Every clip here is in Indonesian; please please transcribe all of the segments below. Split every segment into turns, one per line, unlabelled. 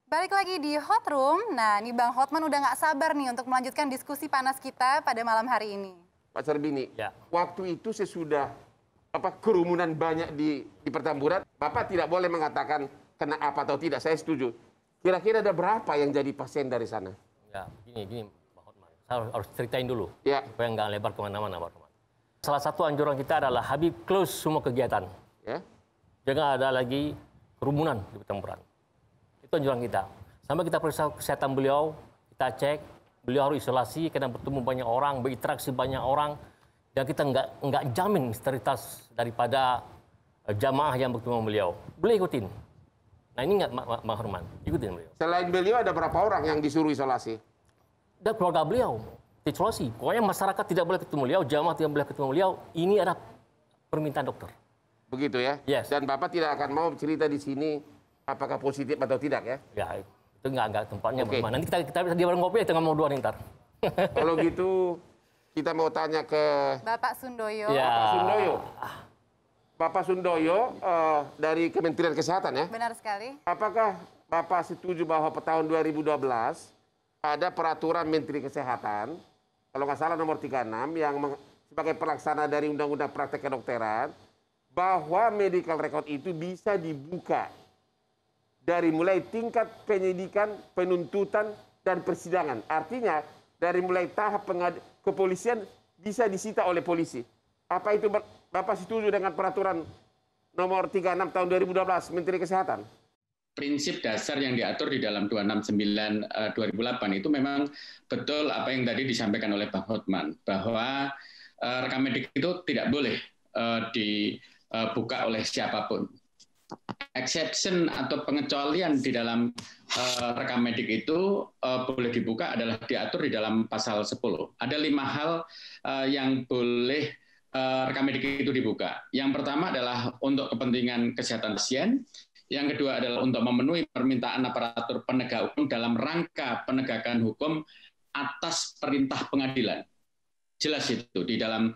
Balik lagi di Hot Room. Nah, nih Bang Hotman udah nggak sabar nih untuk melanjutkan diskusi panas kita pada malam hari ini.
Pak Sarbini,
Ya.
waktu itu sesudah kerumunan banyak di Petamburan, Bapak tidak boleh mengatakan kena apa atau tidak. Saya setuju. Kira-kira ada berapa yang jadi pasien dari sana?
Ya, gini, Pak Hotman. Saya harus ceritain dulu,
Ya.
supaya nggak lebar kemana-mana, Pak Hotman. Salah satu anjuran kita adalah Habib close semua kegiatan.
Ya.
Jangan ada lagi kerumunan di Petamburan. Itu anjuran kita. Sampai kita periksa kesehatan beliau, kita cek, beliau harus isolasi, karena bertemu banyak orang, berinteraksi banyak orang, dan kita nggak jamin sterilitas daripada jamaah yang bertemu beliau. Boleh ikutin. Nah ini nggak, Bang Herman, ikutin beliau.
Selain beliau ada berapa orang yang disuruh isolasi?
Dan keluarga beliau isolasi. Pokoknya masyarakat tidak boleh ketemu beliau, jamaah tidak boleh ketemu beliau. Ini ada permintaan dokter.
Begitu ya?
Yes.
Dan Bapak tidak akan mau cerita di sini apakah positif atau tidak ya?
Ya, itu nggak tempatnya.
Oke.
Nanti kita bisa di warung kopi, tengah mau dua nih ntar.
Kalau gitu kita mau tanya ke
Bapak Sundoyo.
Ya.
Bapak Sundoyo. Bapak Sundoyo dari Kementerian Kesehatan ya?
Benar sekali.
Apakah Bapak setuju bahwa tahun 2012 ada peraturan Menteri Kesehatan, kalau nggak salah nomor 36, yang sebagai pelaksana dari Undang-Undang Praktek Kedokteran, bahwa medical record itu bisa dibuka dari mulai tingkat penyidikan, penuntutan, dan persidangan. Artinya dari mulai tahap kepolisian bisa disita oleh polisi. Apa itu Bapak setuju dengan peraturan nomor 36 tahun 2012 Menteri Kesehatan?
Prinsip dasar yang diatur di dalam 269 2008 itu memang betul apa yang tadi disampaikan oleh Pak Hotman, bahwa rekam medik itu tidak boleh dibuka oleh siapapun. Exception atau pengecualian di dalam rekam medik itu boleh dibuka adalah diatur di dalam pasal 10. Ada 5 hal yang boleh rekam medik itu dibuka. Yang pertama adalah untuk kepentingan kesehatan pasien. Yang kedua adalah untuk memenuhi permintaan aparatur penegak hukum dalam rangka penegakan hukum atas perintah pengadilan. Jelas itu di dalam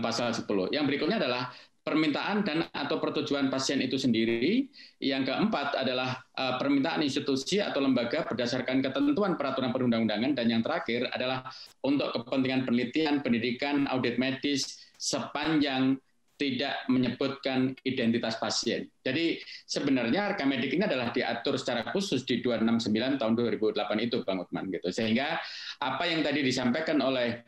pasal 10. Yang berikutnya adalah permintaan dan atau persetujuan pasien itu sendiri. Yang keempat adalah permintaan institusi atau lembaga berdasarkan ketentuan peraturan perundang-undangan. Dan yang terakhir adalah untuk kepentingan penelitian, pendidikan, audit medis sepanjang tidak menyebutkan identitas pasien. Jadi sebenarnya rekam medik ini adalah diatur secara khusus di 269 tahun 2008 itu, Bang Uthman, gitu. Sehingga apa yang tadi disampaikan oleh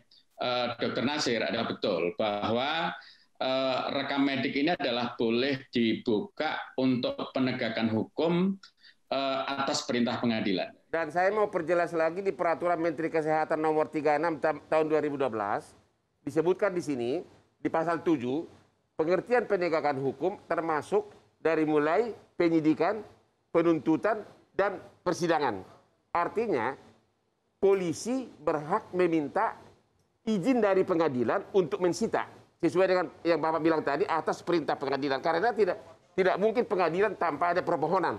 Dr. Nasir adalah betul, bahwa rekam medik ini adalah boleh dibuka untuk penegakan hukum atas perintah pengadilan.
Dan saya mau perjelas lagi di peraturan Menteri Kesehatan nomor 36 tahun 2012 disebutkan di sini di pasal 7 pengertian penegakan hukum termasuk dari mulai penyidikan, penuntutan, dan persidangan. Artinya, polisi berhak meminta izin dari pengadilan untuk mensita. Sesuai dengan yang Bapak bilang tadi, atas perintah pengadilan. Karena tidak mungkin pengadilan tanpa ada permohonan.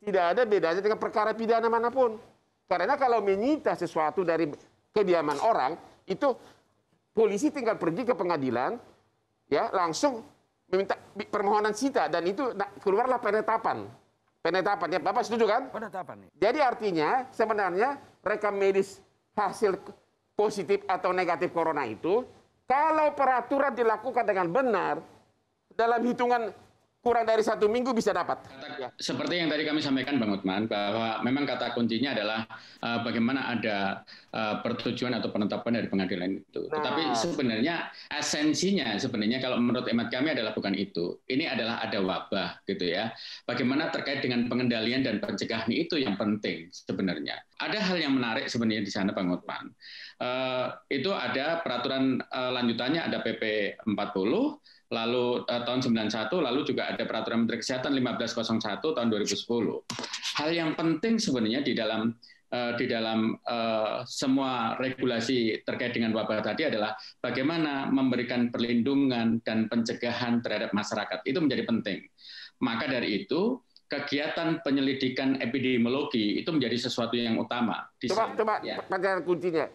Tidak ada bedanya dengan perkara pidana manapun. Karena kalau menyita sesuatu dari kediaman orang, itu polisi tinggal pergi ke pengadilan, ya langsung meminta permohonan sita, dan itu keluarlah penetapan. Penetapan, ya Bapak setuju kan?
Penetapan.
Jadi artinya sebenarnya rekam medis hasil positif atau negatif corona itu, kalau peraturan dilakukan dengan benar, dalam hitungan kurang dari 1 minggu bisa dapat.
Seperti yang tadi kami sampaikan, Bang Uthman, bahwa memang kata kuncinya adalah bagaimana ada persetujuan atau penetapan dari pengadilan itu. Tetapi sebenarnya esensinya sebenarnya kalau menurut hemat kami adalah bukan itu. Ini adalah ada wabah gitu ya. Bagaimana terkait dengan pengendalian dan pencegahan itu yang penting sebenarnya. Ada hal yang menarik sebenarnya di sana, Bang Uthman. Itu ada peraturan lanjutannya, ada PP 40, lalu tahun 91, lalu juga ada peraturan Menteri Kesehatan 1501 tahun 2010. Hal yang penting sebenarnya di dalam semua regulasi terkait dengan wabah tadi adalah bagaimana memberikan perlindungan dan pencegahan terhadap masyarakat. Itu menjadi penting. Maka dari itu, kegiatan penyelidikan epidemiologi itu menjadi sesuatu yang utama.
Coba pertanyaan kuncinya.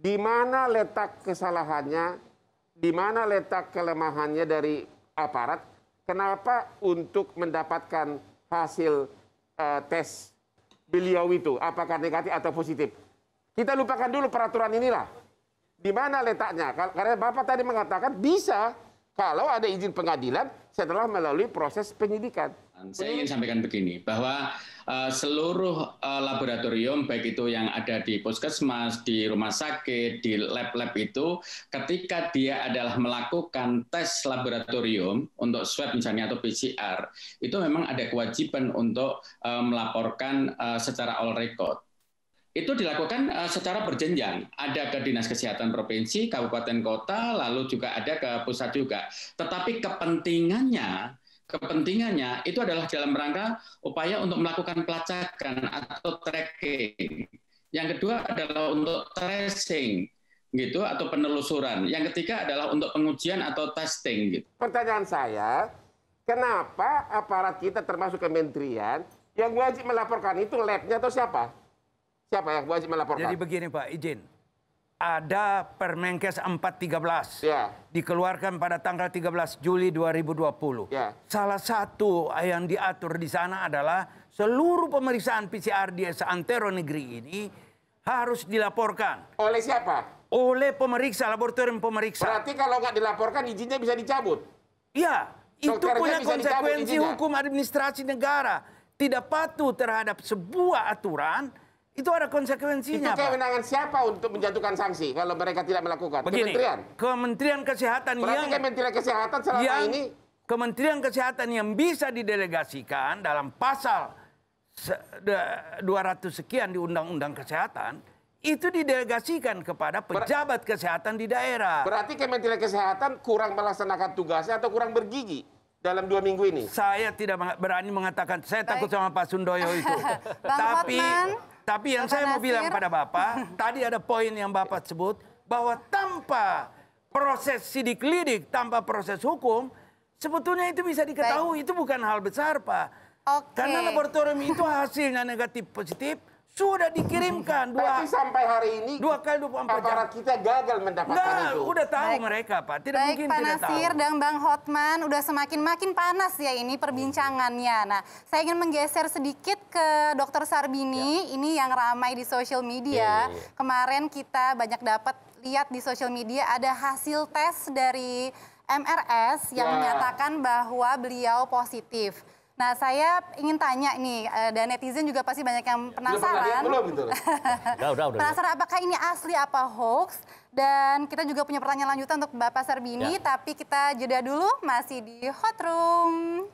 Di mana letak kesalahannya, di mana letak kelemahannya dari aparat? Kenapa untuk mendapatkan hasil tes beliau itu, apakah negatif atau positif. Kita lupakan dulu peraturan inilah. Di mana letaknya? Karena Bapak tadi mengatakan bisa kalau ada izin pengadilan setelah melalui proses penyidikan.
Saya ingin sampaikan begini, bahwa seluruh laboratorium, baik itu yang ada di puskesmas, di rumah sakit, di lab-lab itu, ketika dia adalah melakukan tes laboratorium untuk swab misalnya atau PCR, itu memang ada kewajiban untuk melaporkan secara all record. Itu dilakukan secara berjenjang. Ada ke Dinas Kesehatan Provinsi, Kabupaten Kota, lalu juga ada ke pusat juga. Tetapi kepentingannya itu adalah dalam rangka upaya untuk melakukan pelacakan atau tracking. Yang kedua adalah untuk tracing gitu atau penelusuran. Yang ketiga adalah untuk pengujian atau testing gitu.
Pertanyaan saya, kenapa aparat kita termasuk kementerian yang wajib melaporkan itu labnya atau siapa? Siapa yang wajib melaporkan?
Jadi begini Pak, izin. Ada Permenkes 413
Ya.
dikeluarkan pada tanggal 13 Juli 2020.
Ya.
Salah satu yang diatur di sana adalah seluruh pemeriksaan PCR di seantero negeri ini harus dilaporkan.
Oleh siapa?
Oleh pemeriksa, laboratorium pemeriksa.
Berarti kalau nggak dilaporkan izinnya bisa dicabut.
Iya, itu
Dokternya
punya
bisa dicabut
konsekuensi
izinnya.
hukum administrasi negara. Tidak patuh terhadap sebuah aturan, itu ada
Itu
konsekuensinya, Pak.
kewenangan siapa untuk menjatuhkan sanksi kalau mereka tidak melakukan?
Begini,
Kementerian.
Kementerian Kesehatan
Berarti Kementerian Kesehatan selama ini
Kementerian Kesehatan yang bisa didelegasikan dalam pasal 200 sekian di Undang-Undang Kesehatan itu didelegasikan kepada pejabat kesehatan di daerah.
berarti Kementerian Kesehatan kurang melaksanakan tugasnya atau kurang bergigi dalam 2 minggu ini.
Saya tidak berani mengatakan, saya takut sama Pak Sundoyo itu.
Bang Hotman,
tapi yang
Bapak
saya mau bilang
Nasir.
pada Bapak, tadi ada poin yang Bapak sebut, bahwa tanpa proses sidik lidik, tanpa proses hukum, sebetulnya itu bisa diketahui. Itu bukan hal besar, Pak.
Oke.
Karena laboratorium itu hasilnya negatif positif, sudah dikirimkan
Tapi sampai hari ini
2 kali 24 jam.
aparat kita gagal mendapatkan
Enggak,
itu.
udah tahu
Baik.
mereka, Pak. Tidak
Baik,
mungkin
Pak
tidak
Nasir
tahu.
dan Bang Hotman, udah semakin panas ya ini perbincangannya. Nah, saya ingin menggeser sedikit ke Dr. Sarbini, ini yang ramai di sosial media. Kemarin kita banyak dapat lihat di sosial media ada hasil tes dari MRS yang menyatakan bahwa beliau positif. Nah, saya ingin tanya nih, dan netizen juga pasti banyak yang penasaran.
Belum gitu.
Udah.
Penasaran apakah ini asli apa hoax? Dan kita juga punya pertanyaan lanjutan untuk Bapak Sarbini, tapi kita jeda dulu masih di Hot Room.